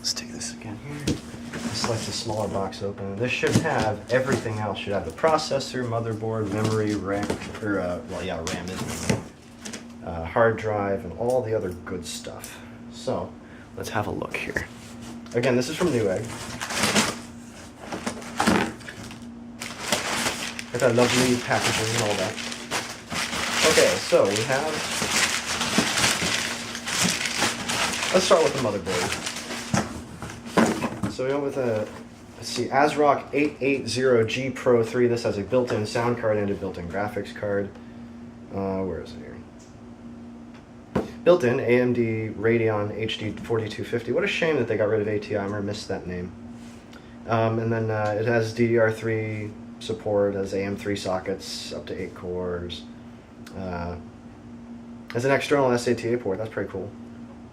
Let's take this again here. Select the smaller box open. This should have everything else. Should have the processor, motherboard, memory, RAM, RAM is memory, hard drive, and all the other good stuff. So let's have a look here. Again, this is from Newegg. Got that lovely packaging and all that. Okay, so we have. Let's start with the motherboard. So we went with a, let's see, ASRock 880G Pro 3. This has a built-in sound card and a built-in graphics card. Where is it here? Built-in AMD Radeon HD 4250. What a shame that they got rid of ATI. I missed that name. And then it has DDR3 support, has AM3 sockets, up to 8 cores. Has an external SATA port. That's pretty cool.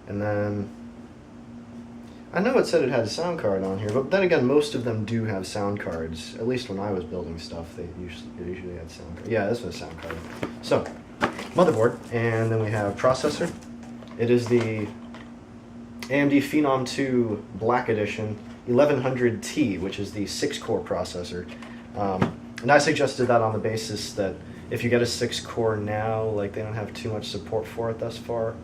And then I know it said it had a sound card on here, but then again, most of them do have sound cards. At least when I was building stuff, they usually had sound cards. Yeah, this was a sound card. So, motherboard, and then we have processor. It is the AMD Phenom 2 Black Edition 1100T, which is the 6-core processor. And I suggested that on the basis that if you get a 6-core now, like, they don't have too much support for it thus far.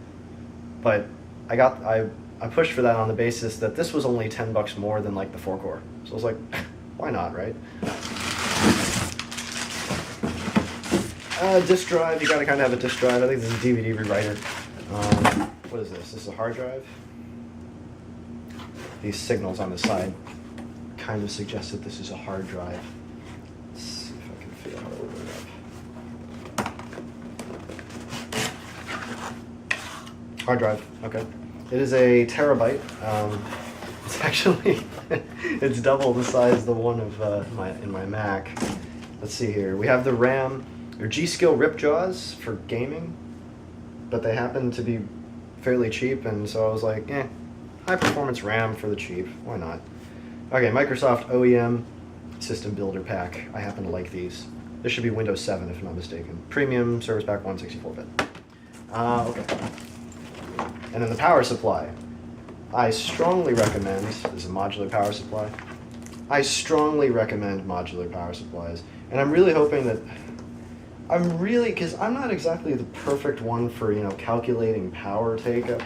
But I pushed for that on the basis that this was only $10 more than like the 4-core. So I was like, why not, right? Disk drive, you gotta kind of have a disk drive. I think this is a DVD rewriter. What is this? This is a hard drive. These signals on the side kind of suggest that this is a hard drive. Let's see if I can figure out how to open it up. Hard drive, okay. It is a terabyte. It's actually, it's double the size of the one of in my Mac. Let's see here. We have the RAM. They're G-Skill Ripjaws for gaming, but they happen to be fairly cheap, and so I was like, high performance RAM for the cheap. Why not? Okay, Microsoft OEM System Builder Pack. I happen to like these. This should be Windows 7 if I'm not mistaken. Premium Service Pack 164-bit. Okay. And then the power supply. I strongly recommend, this is a modular power supply. I strongly recommend modular power supplies. And I'm really hoping that, because I'm not exactly the perfect one for, calculating power take-up.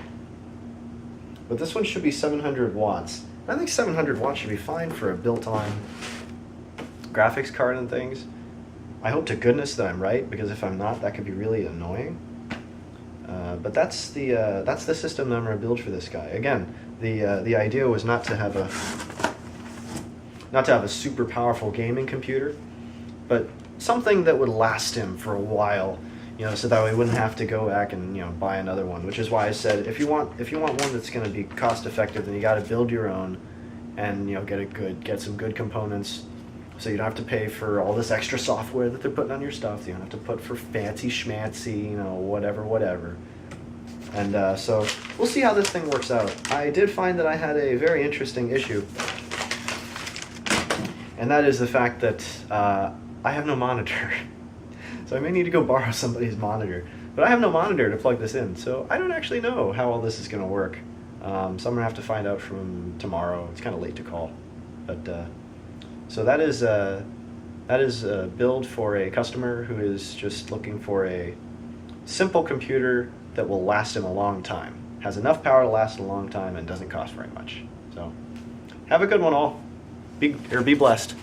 But this one should be 700 watts. I think 700 watts should be fine for a built-on graphics card and things. I hope to goodness that I'm right, because if I'm not, that could be really annoying. But that's the system that I'm going to build for this guy. Again, the idea was not to have a super powerful gaming computer, but something that would last him for a while, so that we wouldn't have to go back and buy another one. Which is why I said if you want one that's going to be cost effective, then you got to build your own, and get some good components. So you don't have to pay for all this extra software that they're putting on your stuff. You don't have to put for fancy schmancy, whatever. And so we'll see how this thing works out. I did find that I had a very interesting issue. And that is the fact that I have no monitor. So I may need to go borrow somebody's monitor. But I have no monitor to plug this in. So I don't actually know how all this is going to work. So I'm going to have to find out from tomorrow. It's kind of late to call. But so that is a build for a customer who is just looking for a simple computer that will last him a long time. Has enough power to last a long time and doesn't cost very much. So have a good one all. Be blessed.